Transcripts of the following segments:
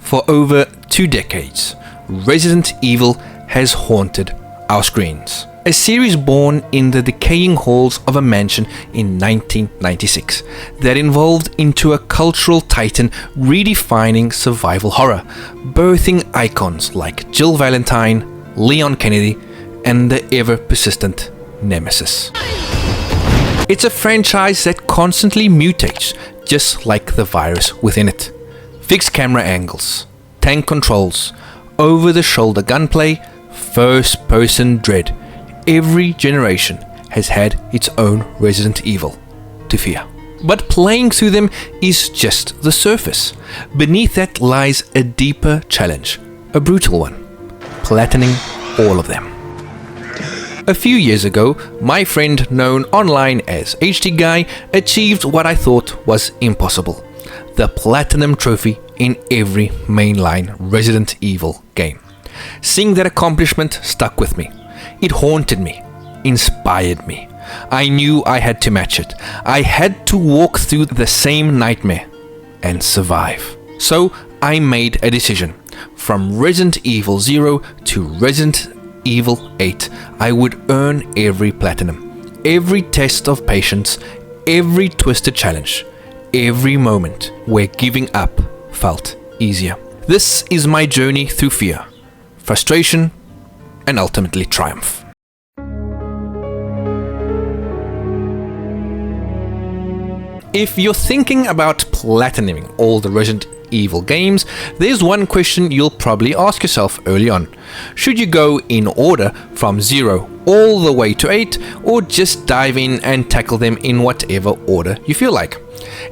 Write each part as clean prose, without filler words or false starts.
For over 2 decades, Resident Evil has haunted our screens. A series born in the decaying halls of a mansion in 1996 that evolved into a cultural titan redefining survival horror, birthing icons like Jill Valentine, Leon Kennedy, and the ever-persistent Nemesis. It's a franchise that constantly mutates, just like the virus within it. Fixed camera angles, tank controls, over-the-shoulder gunplay, first-person dread. Every generation has had its own Resident Evil to fear. But playing through them is just the surface. Beneath that lies a deeper challenge, a brutal one: platining all of them. A few years ago, my friend known online as HD Guy achieved what I thought was impossible: the Platinum Trophy in every mainline Resident Evil game. Seeing that accomplishment stuck with me. It haunted me, inspired me. I knew I had to match it. I had to walk through the same nightmare and survive. So I made a decision. From Resident Evil 0 to Resident Evil 8, I would earn every platinum, every test of patience, every twisted challenge, every moment where giving up felt easier. This is my journey through fear, frustration, and ultimately triumph. If you're thinking about platinuming all the Resident Evil games, there's one question you'll probably ask yourself early on. Should you go in order from 0 all the way to 8, or just dive in and tackle them in whatever order you feel like?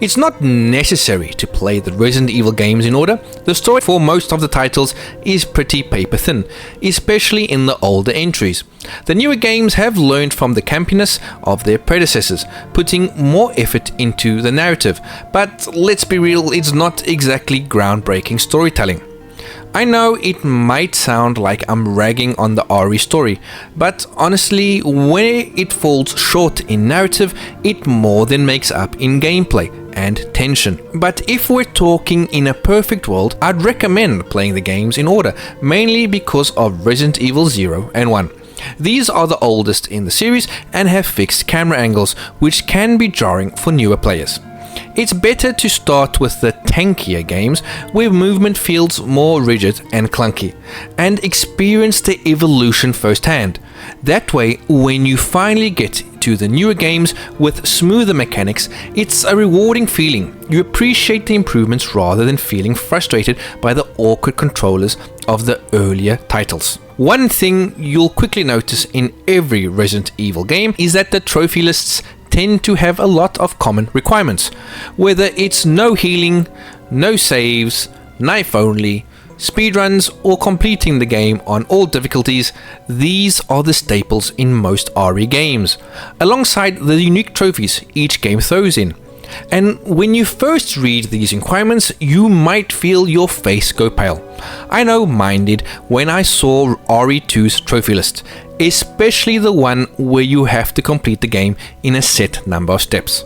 It's not necessary to play the Resident Evil games in order. The story for most of the titles is pretty paper thin, especially in the older entries. The newer games have learned from the campiness of their predecessors, putting more effort into the narrative, but let's be real, it's not exactly groundbreaking storytelling. I know it might sound like I'm ragging on the RE story, but honestly, where it falls short in narrative, it more than makes up in gameplay and tension. But if we're talking in a perfect world, I'd recommend playing the games in order, mainly because of Resident Evil 0 and 1. These are the oldest in the series and have fixed camera angles, which can be jarring for newer players. It's better to start with the tankier games, where movement feels more rigid and clunky, and experience the evolution firsthand. That way, when you finally get to the newer games with smoother mechanics, it's a rewarding feeling. You appreciate the improvements rather than feeling frustrated by the awkward controllers of the earlier titles. One thing you'll quickly notice in every Resident Evil game is that the trophy lists tend to have a lot of common requirements. Whether it's no healing, no saves, knife only, speedruns, or completing the game on all difficulties, these are the staples in most RE games, alongside the unique trophies each game throws in. And when you first read these requirements, you might feel your face go pale. I know mine did when I saw RE2's trophy list, especially the one where you have to complete the game in a set number of steps.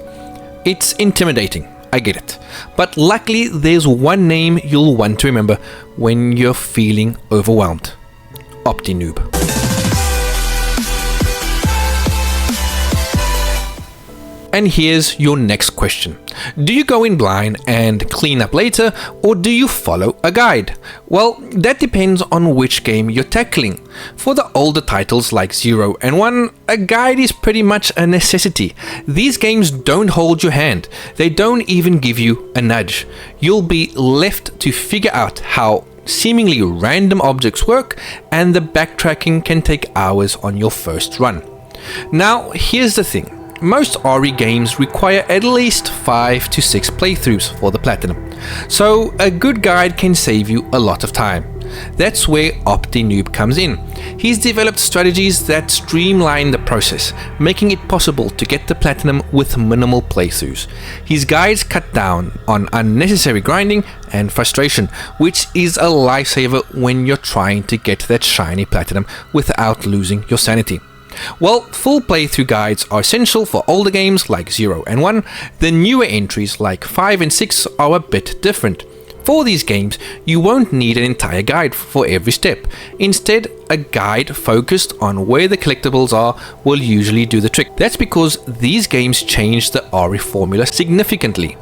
It's intimidating, I get it, but luckily there's one name you'll want to remember when you're feeling overwhelmed: Optinoob. And here's your next question. Do you go in blind and clean up later, or do you follow a guide? Well, that depends on which game you're tackling. For the older titles like 0 and 1, a guide is pretty much a necessity. These games don't hold your hand. They don't even give you a nudge. You'll be left to figure out how seemingly random objects work, and the backtracking can take hours on your first run. Now, here's the thing. Most RE games require at least 5 to 6 playthroughs for the platinum, so a good guide can save you a lot of time. That's where Optinoob comes in. He's developed strategies that streamline the process, making it possible to get the platinum with minimal playthroughs. His guides cut down on unnecessary grinding and frustration, which is a lifesaver when you're trying to get that shiny platinum without losing your sanity. Well, full playthrough guides are essential for older games like 0 and 1. The newer entries like 5 and 6 are a bit different. For these games, you won't need an entire guide for every step. Instead, a guide focused on where the collectibles are will usually do the trick. That's because these games change the RE formula significantly,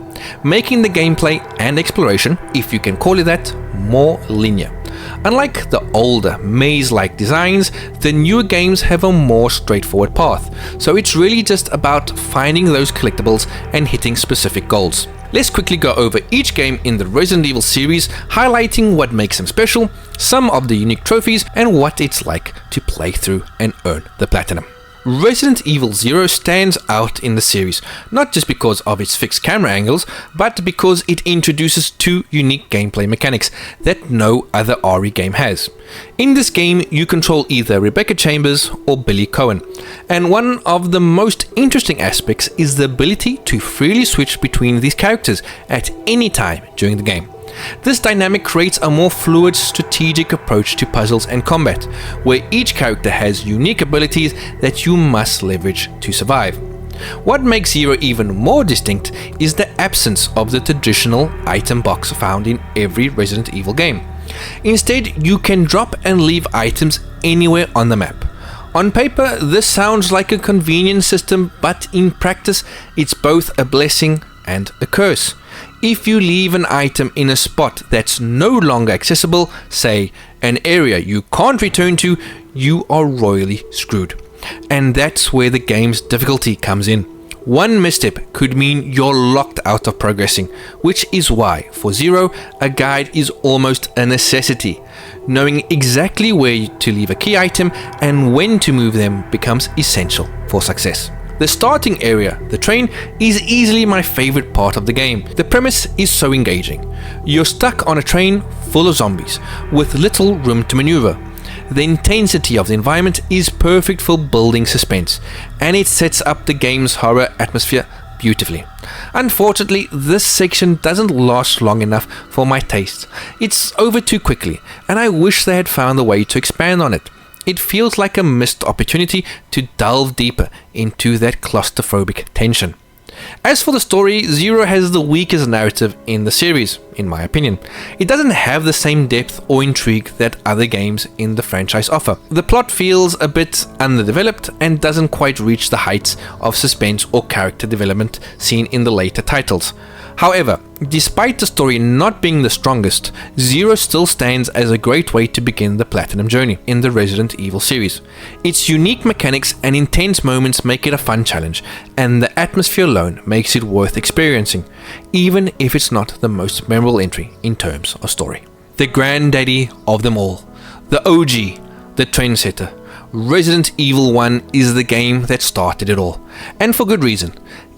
making the gameplay and exploration, if you can call it that, more linear. Unlike the older maze-like designs, the newer games have a more straightforward path, so it's really just about finding those collectibles and hitting specific goals. Let's quickly go over each game in the Resident Evil series, highlighting what makes them special, some of the unique trophies, and what it's like to play through and earn the platinum. Resident Evil 0 stands out in the series, not just because of its fixed camera angles, but because it introduces two unique gameplay mechanics that no other RE game has. In this game, you control either Rebecca Chambers or Billy Cohen, and one of the most interesting aspects is the ability to freely switch between these characters at any time during the game. This dynamic creates a more fluid, strategic approach to puzzles and combat, where each character has unique abilities that you must leverage to survive. What makes Zero even more distinct is the absence of the traditional item box found in every Resident Evil game. Instead, you can drop and leave items anywhere on the map. On paper, this sounds like a convenient system, but in practice, it's both a blessing and a curse. If you leave an item in a spot that's no longer accessible, say an area you can't return to, you are royally screwed. And that's where the game's difficulty comes in. One misstep could mean you're locked out of progressing, which is why, for Zero, a guide is almost a necessity. Knowing exactly where to leave a key item and when to move them becomes essential for success. The starting area, the train, is easily my favorite part of the game. The premise is so engaging. You're stuck on a train full of zombies, with little room to maneuver. The intensity of the environment is perfect for building suspense, and it sets up the game's horror atmosphere beautifully. Unfortunately, this section doesn't last long enough for my taste. It's over too quickly, and I wish they had found a way to expand on it. It feels like a missed opportunity to delve deeper into that claustrophobic tension. As for the story, Zero has the weakest narrative in the series, in my opinion. It doesn't have the same depth or intrigue that other games in the franchise offer. The plot feels a bit underdeveloped and doesn't quite reach the heights of suspense or character development seen in the later titles. However, despite the story not being the strongest, Zero still stands as a great way to begin the platinum journey in the Resident Evil series. Its unique mechanics and intense moments make it a fun challenge, and the atmosphere alone makes it worth experiencing, even if it's not the most memorable entry in terms of story. The granddaddy of them all, the OG, the trendsetter, Resident Evil 1 is the game that started it all, and for good reason.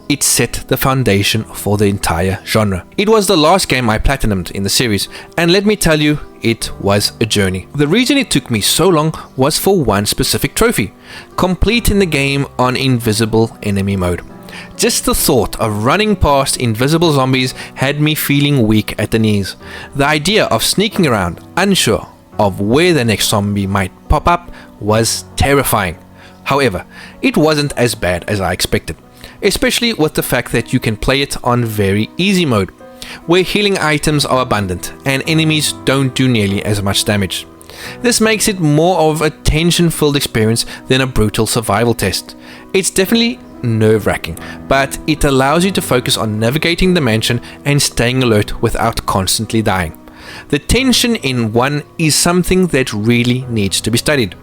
It set the foundation for the entire genre. It was the last game I platinumed in the series, and let me tell you, it was a journey. The reason it took me so long was for one specific trophy, completing the game on invisible enemy mode. Just the thought of running past invisible zombies had me feeling weak at the knees. The idea of sneaking around, unsure of where the next zombie might pop up, was terrifying. However, it wasn't as bad as I expected. Especially with the fact that you can play it on very easy mode, where healing items are abundant and enemies don't do nearly as much damage. This makes it more of a tension-filled experience than a brutal survival test. It's definitely nerve-wracking, but it allows you to focus on navigating the mansion and staying alert without constantly dying. The tension in 1 is something that really needs to be studied.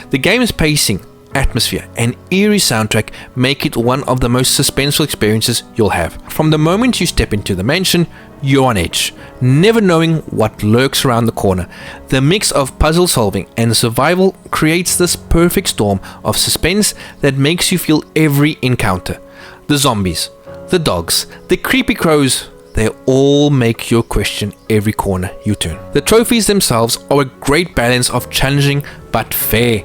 The game's pacing, atmosphere and eerie soundtrack make it one of the most suspenseful experiences you'll have. From the moment you step into the mansion, you're on edge, never knowing what lurks around the corner. The mix of puzzle solving and survival creates this perfect storm of suspense that makes you feel every encounter. The zombies, the dogs, the creepy crows, they all make you question every corner you turn. The trophies themselves are a great balance of challenging but fair.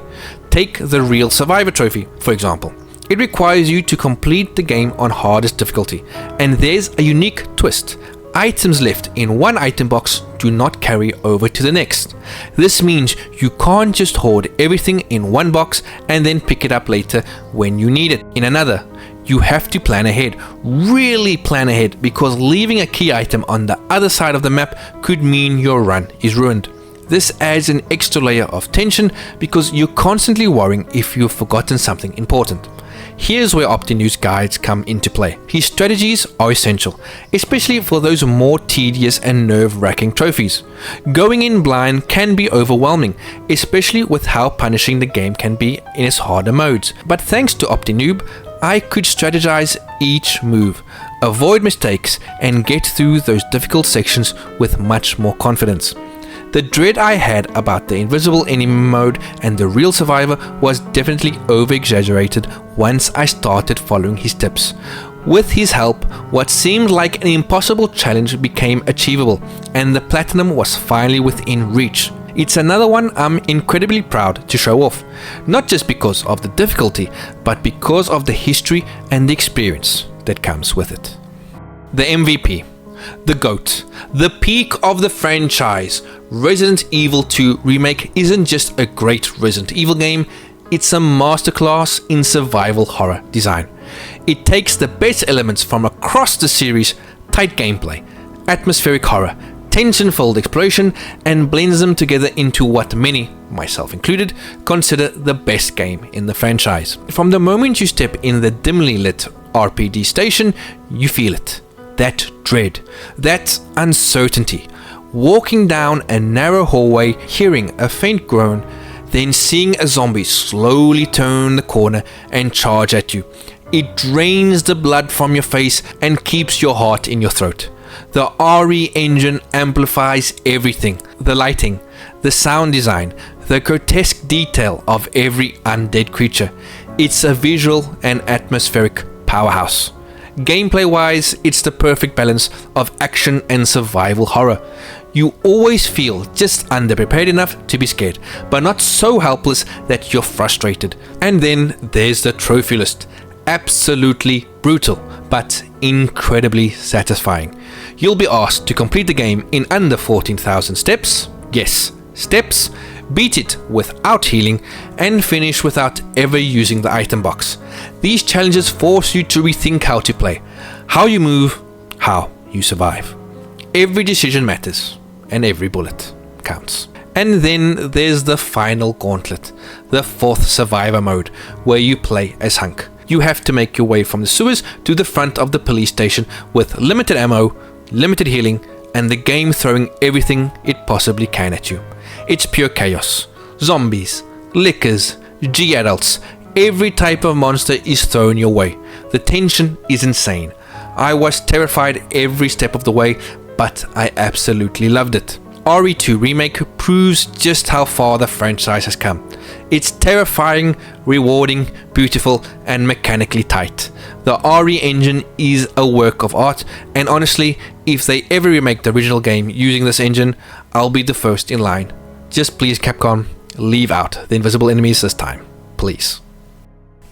Take the Real Survivor trophy, for example. It requires you to complete the game on hardest difficulty, and there's a unique twist. Items left in one item box do not carry over to the next. This means you can't just hoard everything in one box and then pick it up later when you need it in another. you have to plan ahead, really plan ahead, because leaving a key item on the other side of the map could mean your run is ruined. This adds an extra layer of tension because you're constantly worrying if you've forgotten something important. Here's where Optinoob's guides come into play. His strategies are essential, especially for those more tedious and nerve-wracking trophies. Going in blind can be overwhelming, especially with how punishing the game can be in its harder modes. But thanks to Optinoob, I could strategize each move, avoid mistakes, and get through those difficult sections with much more confidence. The dread I had about the invisible enemy mode and the real survivor was definitely over-exaggerated once I started following his tips. With his help, what seemed like an impossible challenge became achievable, and the platinum was finally within reach. It's another one I'm incredibly proud to show off, not just because of the difficulty, but because of the history and the experience that comes with it. The MVP. The GOAT, the peak of the franchise. Resident Evil 2 Remake isn't just a great Resident Evil game, it's a masterclass in survival horror design. It takes the best elements from across the series, tight gameplay, atmospheric horror, tension-filled exploration, and blends them together into what many, myself included, consider the best game in the franchise. From the moment you step in the dimly lit RPD station, you feel it. That dread, that uncertainty, walking down a narrow hallway, hearing a faint groan, then seeing a zombie slowly turn the corner and charge at you. It drains the blood from your face and keeps your heart in your throat. The RE engine amplifies everything, the lighting, the sound design, the grotesque detail of every undead creature. It's a visual and atmospheric powerhouse. Gameplay wise, it's the perfect balance of action and survival horror. You always feel just underprepared enough to be scared, but not so helpless that you're frustrated. And then there's the trophy list. Absolutely brutal, but incredibly satisfying. You'll be asked to complete the game in under 14,000 steps. Yes, steps. Beat it without healing, and finish without ever using the item box. These challenges force you to rethink how to play, how you move, how you survive. Every decision matters, and every bullet counts. And then there's the final gauntlet, the fourth survivor mode, where you play as Hunk. You have to make your way from the sewers to the front of the police station with limited ammo, limited healing, and the game throwing everything it possibly can at you. It's pure chaos. Zombies, lickers, G-adults, every type of monster is thrown your way. The tension is insane. I was terrified every step of the way, but I absolutely loved it. RE2 Remake proves just how far the franchise has come. It's terrifying, rewarding, beautiful, and mechanically tight. The RE engine is a work of art, and honestly, if they ever remake the original game using this engine, I'll be the first in line. Just please, Capcom, leave out the invisible enemies this time, please.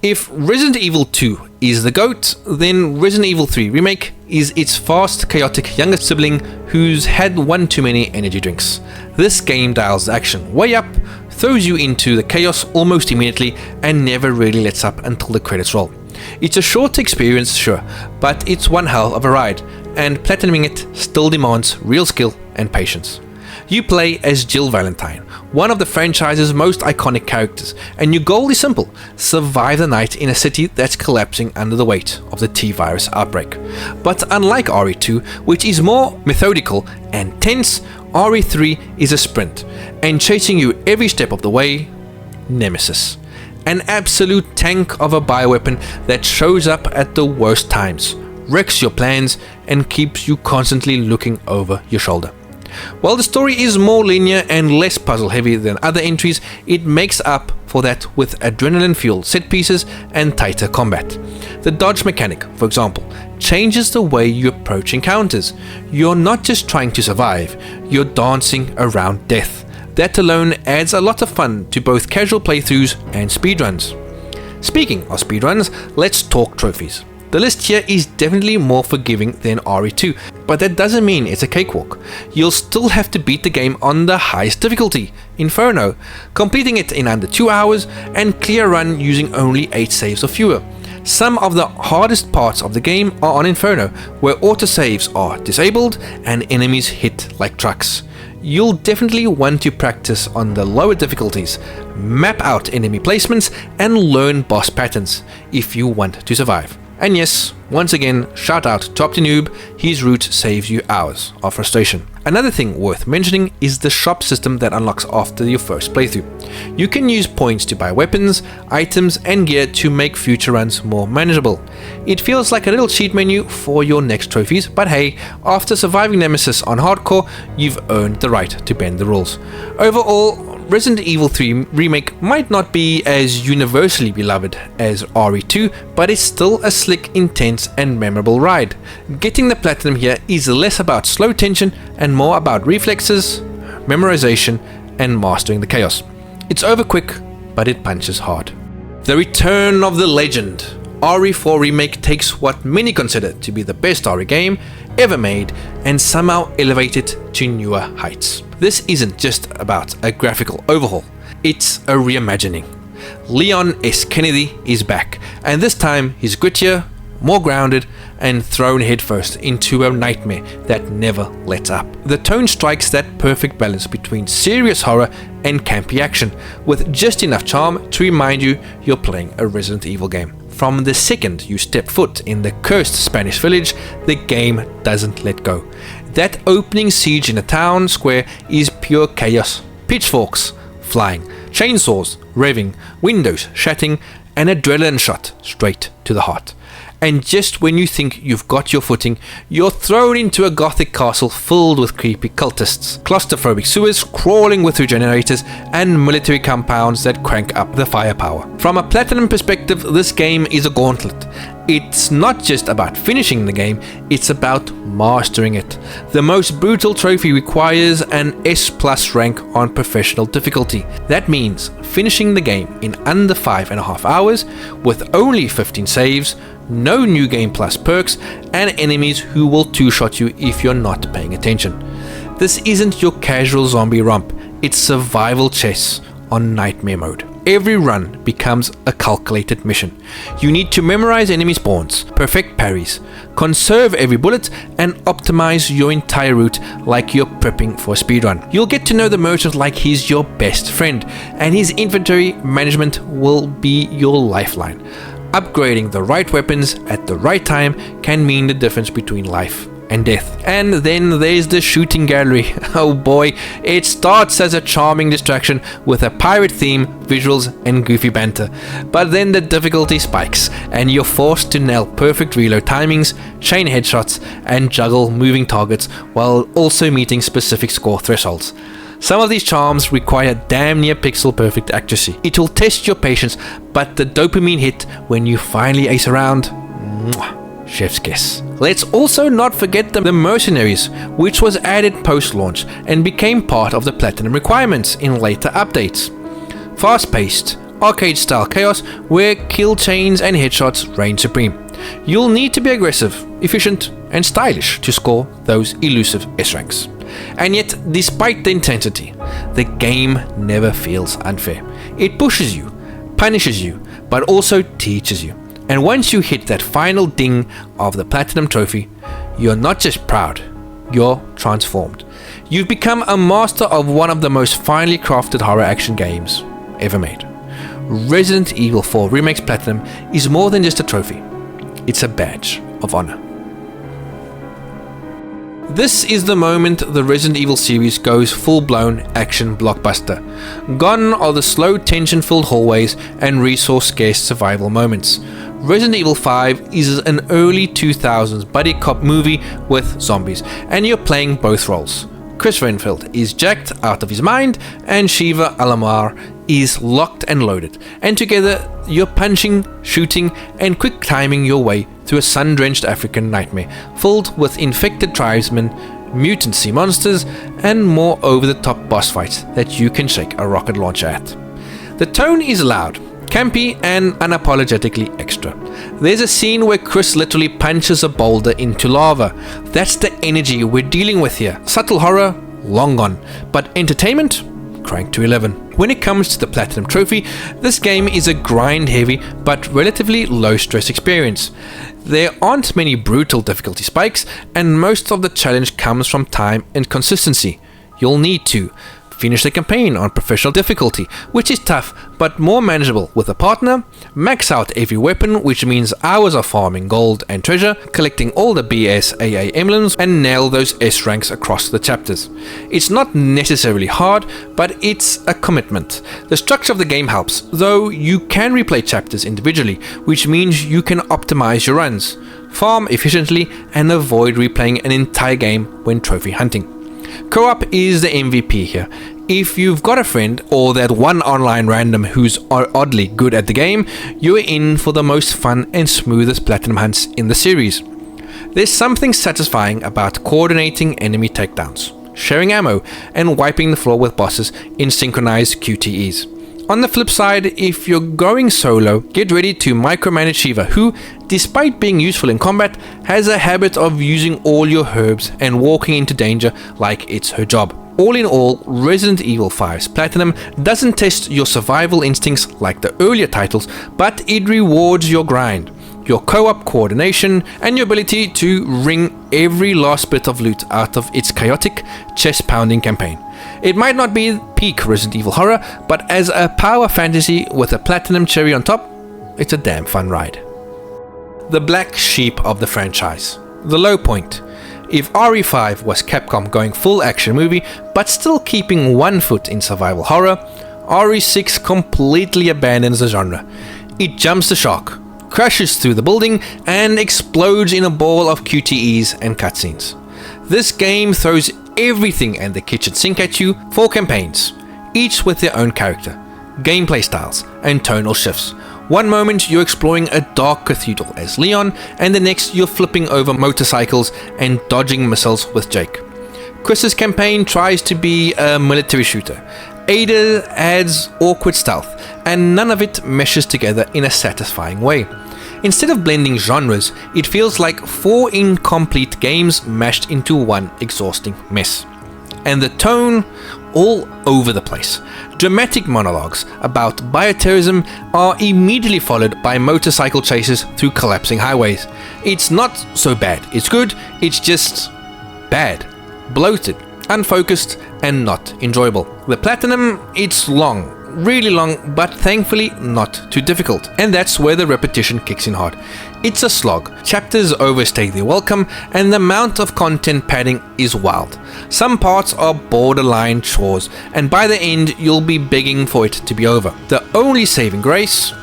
If Resident Evil 2 is the GOAT, then Resident Evil 3 Remake is its fast, chaotic younger sibling who's had one too many energy drinks. This game dials the action way up, throws you into the chaos almost immediately, and never really lets up until the credits roll. It's a short experience, sure, but it's one hell of a ride, and platinuming it still demands real skill and patience. You play as Jill Valentine, one of the franchise's most iconic characters, and your goal is simple: survive the night in a city that's collapsing under the weight of the T-virus outbreak. But unlike RE2, which is more methodical and tense, RE3 is a sprint, and chasing you every step of the way, Nemesis. An absolute tank of a bioweapon that shows up at the worst times, wrecks your plans, and keeps you constantly looking over your shoulder. While the story is more linear and less puzzle heavy than other entries, it makes up for that with adrenaline-fueled set pieces and tighter combat. The dodge mechanic, for example, changes the way you approach encounters. You're not just trying to survive, you're dancing around death. That alone adds a lot of fun to both casual playthroughs and speedruns. Speaking of speedruns, let's talk trophies. The list here is definitely more forgiving than RE2, but that doesn't mean it's a cakewalk. You'll still have to beat the game on the highest difficulty, Inferno, completing it in under 2 hours and clear run using only 8 saves or fewer. Some of the hardest parts of the game are on Inferno, where autosaves are disabled and enemies hit like trucks. You'll definitely want to practice on the lower difficulties, map out enemy placements and learn boss patterns if you want to survive. And yes, once again, shout out to Optinoob, his route saves you hours of frustration. Another thing worth mentioning is the shop system that unlocks after your first playthrough. You can use points to buy weapons, items and gear to make future runs more manageable. It feels like a little cheat menu for your next trophies, but hey, after surviving Nemesis on hardcore, you've earned the right to bend the rules. Overall, Resident Evil 3 Remake might not be as universally beloved as RE2, but it's still a slick, intense and memorable ride. Getting the platinum here is less about slow tension and more about reflexes, memorization and mastering the chaos. It's over quick, but it punches hard. The return of the legend. RE4 Remake takes what many consider to be the best RE game ever made and somehow elevate it to newer heights. This isn't just about a graphical overhaul, it's a reimagining. Leon S. Kennedy is back, and this time he's grittier, more grounded, and thrown headfirst into a nightmare that never lets up. The tone strikes that perfect balance between serious horror and campy action, with just enough charm to remind you you're playing a Resident Evil game. From the second you step foot in the cursed Spanish village, the game doesn't let go. That opening siege in a town square is pure chaos. Pitchforks flying, chainsaws revving, windows shattering, an adrenaline shot straight to the heart. And just when you think you've got your footing, you're thrown into a gothic castle filled with creepy cultists, claustrophobic sewers crawling with regenerators, and military compounds that crank up the firepower. From a platinum perspective, this game is a gauntlet. It's not just about finishing the game, it's about mastering it. The most brutal trophy requires an S+ rank on professional difficulty. That means finishing the game in under 5.5 hours with only 15 saves, no new game plus perks, and enemies who will two-shot you if you're not paying attention. This isn't your casual zombie romp, it's survival chess on nightmare mode. Every run becomes a calculated mission. You need to memorize enemy spawns, perfect parries, conserve every bullet, and optimize your entire route like you're prepping for a speedrun. You'll get to know the merchant like he's your best friend, and his inventory management will be your lifeline. Upgrading the right weapons at the right time can mean the difference between life and death. And then there's the shooting gallery. Oh boy, it starts as a charming distraction with a pirate theme, visuals and goofy banter. But then the difficulty spikes and you're forced to nail perfect reload timings, chain headshots and juggle moving targets while also meeting specific score thresholds. Some of these charms require damn near pixel perfect accuracy. It will test your patience, but the dopamine hit when you finally ace a round, chef's kiss. Let's also not forget the Mercenaries, which was added post-launch and became part of the Platinum requirements in later updates. Fast-paced, arcade-style chaos where kill chains and headshots reign supreme. You'll need to be aggressive, efficient, and stylish to score those elusive S-ranks. And yet, despite the intensity, the game never feels unfair. It pushes you, punishes you, but also teaches you. And once you hit that final ding of the Platinum Trophy, you're not just proud, you're transformed. You've become a master of one of the most finely crafted horror action games ever made. Resident Evil 4 Remake's Platinum is more than just a trophy, it's a badge of honor. This is the moment the Resident Evil series goes full-blown action blockbuster. Gone are the slow tension-filled hallways and resource-scarce survival moments. Resident Evil 5 is an early 2000s buddy cop movie with zombies, and you're playing both roles. Chris Renfield is jacked out of his mind, and Shiva Alamar is locked and loaded, and together you're punching, shooting, and quick timing your way through a sun-drenched African nightmare, filled with infected tribesmen, mutant sea monsters, and more over-the-top boss fights that you can shake a rocket launcher at. The tone is loud, campy, and unapologetically extra. There's a scene where Chris literally punches a boulder into lava. That's the energy we're dealing with here. Subtle horror, long gone, but entertainment? cranked to 11. When it comes to the Platinum Trophy, this game is a grind-heavy but relatively low-stress experience. There aren't many brutal difficulty spikes, and most of the challenge comes from time and consistency. You'll need to finish the campaign on professional difficulty, which is tough but more manageable with a partner, max out every weapon, which means hours of farming gold and treasure, collecting all the BS AA emblems, and nail those S ranks across the chapters. It's not necessarily hard, but it's a commitment. The structure of the game helps, though you can replay chapters individually, which means you can optimize your runs, farm efficiently, and avoid replaying an entire game when trophy hunting. Co-op is the MVP here. If you've got a friend or that one online random who's oddly good at the game, you're in for the most fun and smoothest platinum hunts in the series. There's something satisfying about coordinating enemy takedowns, sharing ammo, and wiping the floor with bosses in synchronized QTEs. On the flip side, if you're going solo, get ready to micromanage Shiva, who, despite being useful in combat, has a habit of using all your herbs and walking into danger like it's her job. All in all, Resident Evil 5's Platinum doesn't test your survival instincts like the earlier titles, but it rewards your grind, your co-op coordination, and your ability to wring every last bit of loot out of its chaotic, chest-pounding campaign. It might not be peak Resident Evil horror, but as a power fantasy with a platinum cherry on top, it's a damn fun ride. The black sheep of the franchise. The low point. If RE5 was Capcom going full action movie, but still keeping one foot in survival horror, RE6 completely abandons the genre. It jumps the shark, crashes through the building, and explodes in a ball of QTEs and cutscenes. This game throws everything and the kitchen sink at you. 4 campaigns, each with their own character, gameplay styles, and tonal shifts. One moment you're exploring a dark cathedral as Leon, and the next you're flipping over motorcycles and dodging missiles with Jake. Chris's campaign tries to be a military shooter. Ada adds awkward stealth, and none of it meshes together in a satisfying way. Instead of blending genres, it feels like 4 incomplete games mashed into one exhausting mess. And the tone, all over the place. Dramatic monologues about bioterrorism are immediately followed by motorcycle chases through collapsing highways. It's not so bad, it's good, it's just bad, bloated, unfocused, and not enjoyable. The Platinum, it's long, really long, but thankfully not too difficult, and that's where the repetition kicks in hard. It's a slog, chapters overstay their welcome, and the amount of content padding is wild. Some parts are borderline chores, and by the end you'll be begging for it to be over. The only saving grace?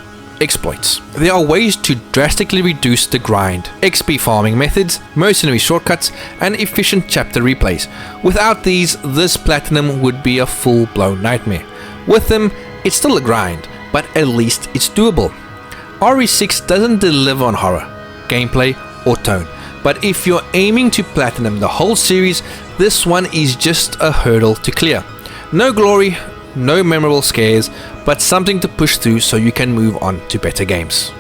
Exploits. There are ways to drastically reduce the grind, XP farming methods, mercenary shortcuts, and efficient chapter replays. Without these, this Platinum would be a full-blown nightmare. With them, it's still a grind, but at least it's doable. RE6 doesn't deliver on horror, gameplay, or tone, but if you're aiming to platinum the whole series, this one is just a hurdle to clear. No glory, no memorable scares, but something to push through so you can move on to better games.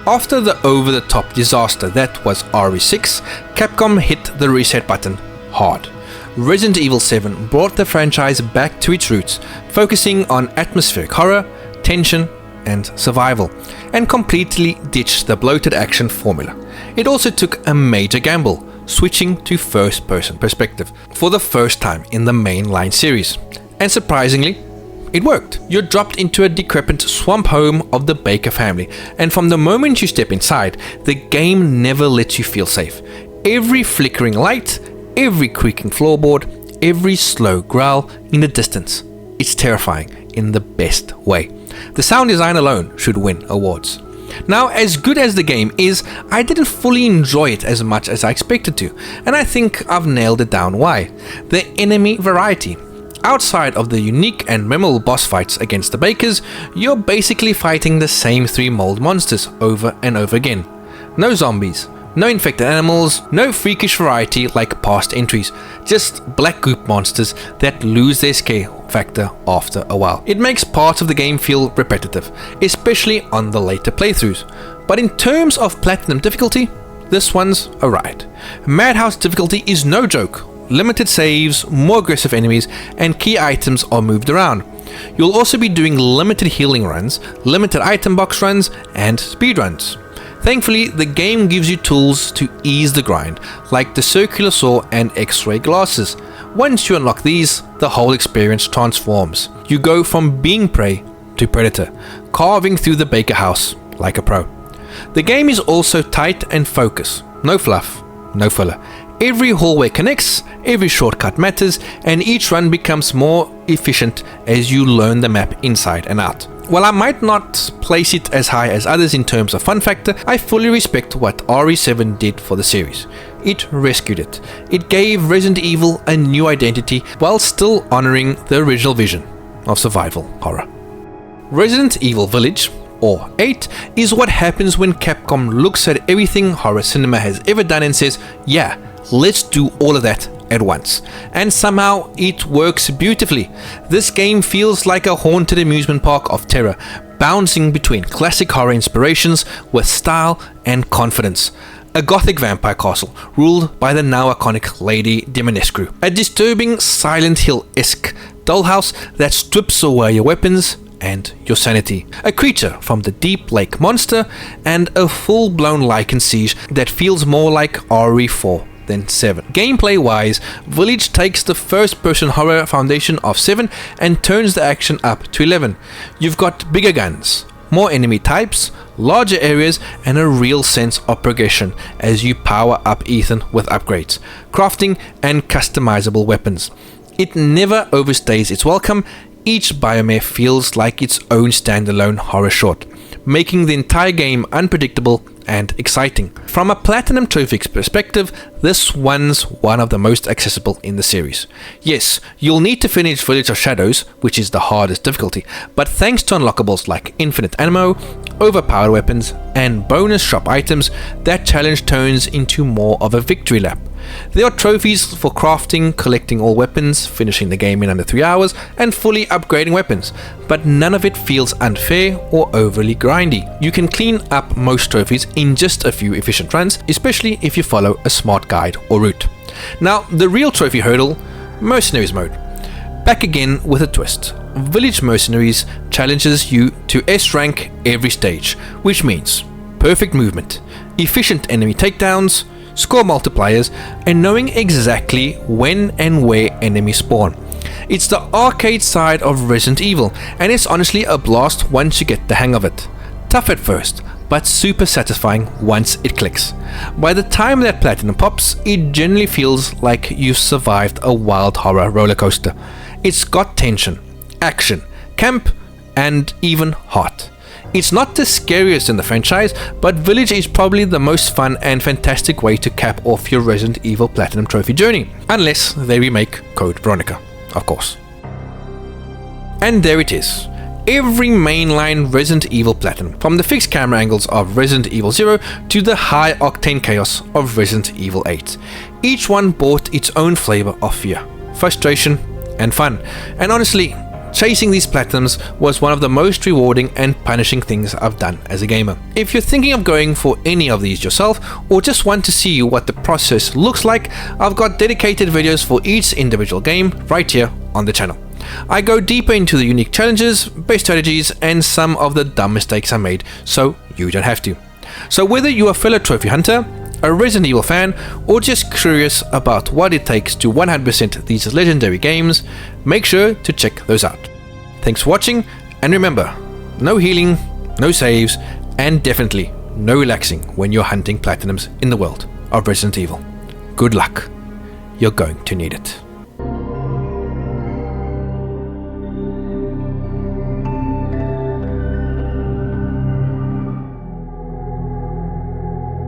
After the over-the-top disaster that was RE6, Capcom hit the reset button hard. Resident Evil 7 brought the franchise back to its roots, focusing on atmospheric horror, tension, and survival, and completely ditched the bloated action formula. It also took a major gamble, switching to first-person perspective for the first time in the mainline series. And surprisingly, it worked. You're dropped into a decrepit swamp home of the Baker family, and from the moment you step inside, the game never lets you feel safe. Every flickering light, every creaking floorboard, every slow growl in the distance. It's terrifying in the best way. The sound design alone should win awards. Now, as good as the game is, I didn't fully enjoy it as much as I expected to, and I think I've nailed it down why. The enemy variety. Outside of the unique and memorable boss fights against the Bakers, you're basically fighting the same 3 mold monsters over and over again. No zombies, no infected animals, no freakish variety like past entries, just black goop monsters that lose their scare factor after a while. It makes parts of the game feel repetitive, especially on the later playthroughs. But in terms of platinum difficulty, this one's alright. Madhouse difficulty is no joke. limited saves, more aggressive enemies, and key items are moved around. You'll also be doing limited healing runs, limited item box runs, and speed runs. Thankfully, the game gives you tools to ease the grind, like the circular saw and X-ray glasses. Once you unlock these, the whole experience transforms. You go from being prey to predator, carving through the baker house like a pro. The game is also tight and focused. No fluff, no filler. Every hallway connects, every shortcut matters, and each run becomes more efficient as you learn the map inside and out. While I might not place it as high as others in terms of fun factor, I fully respect what RE7 did for the series. It rescued it. It gave Resident Evil a new identity while still honoring the original vision of survival horror. Resident Evil Village, or 8, is what happens when Capcom looks at everything horror cinema has ever done and says, yeah, let's do all of that at once. And somehow it works beautifully. This game feels like a haunted amusement park of terror, bouncing between classic horror inspirations with style and confidence. A gothic vampire castle ruled by the now iconic Lady Dimitrescu. A disturbing Silent Hill-esque dollhouse that strips away your weapons and your sanity. A creature from the deep lake monster, and a full-blown Lycan siege that feels more like RE4 than 7. Gameplay wise, Village takes the first person horror foundation of 7 and turns the action up to 11. You've got bigger guns, more enemy types, larger areas, and a real sense of progression as you power up Ethan with upgrades, crafting, and customizable weapons. It never overstays its welcome. Each biome feels like its own standalone horror short, making the entire game unpredictable and exciting. From a Platinum Trophies perspective, this one's one of the most accessible in the series. Yes, you'll need to finish Village of Shadows, which is the hardest difficulty, but thanks to unlockables like infinite ammo, overpowered weapons, and bonus shop items, that challenge turns into more of a victory lap. There are trophies for crafting, collecting all weapons, finishing the game in under 3 hours, and fully upgrading weapons, but none of it feels unfair or overly grindy. You can clean up most trophies in just a few efficient runs, especially if you follow a smart guide or route. Now, the real trophy hurdle, Mercenaries mode. Back again with a twist. Village Mercenaries challenges you to S rank every stage, which means perfect movement, efficient enemy takedowns, score multipliers, and knowing exactly when and where enemies spawn. It's the arcade side of Resident Evil, and it's honestly a blast once you get the hang of it. Tough at first, but super satisfying once it clicks. By the time that platinum pops, it generally feels like you've survived a wild horror roller coaster. It's got tension, action, camp, and even heart. It's not the scariest in the franchise, but Village is probably the most fun and fantastic way to cap off your Resident Evil Platinum Trophy journey. Unless they remake Code Veronica, of course. And there it is. Every mainline Resident Evil Platinum, from the fixed camera angles of Resident Evil 0 to the high octane chaos of Resident Evil 8. Each one brought its own flavor of fear, frustration, and fun. And honestly, chasing these platinums was one of the most rewarding and punishing things I've done as a gamer. If you're thinking of going for any of these yourself, or just want to see what the process looks like, I've got dedicated videos for each individual game right here on the channel. I go deeper into the unique challenges, best strategies, and some of the dumb mistakes I made, so you don't have to. So whether you're a fellow trophy hunter, a Resident Evil fan, or just curious about what it takes to 100% these legendary games, make sure to check those out. Thanks for watching, and remember, no healing, no saves, and definitely no relaxing when you're hunting platinums in the world of Resident Evil. Good luck. You're going to need it.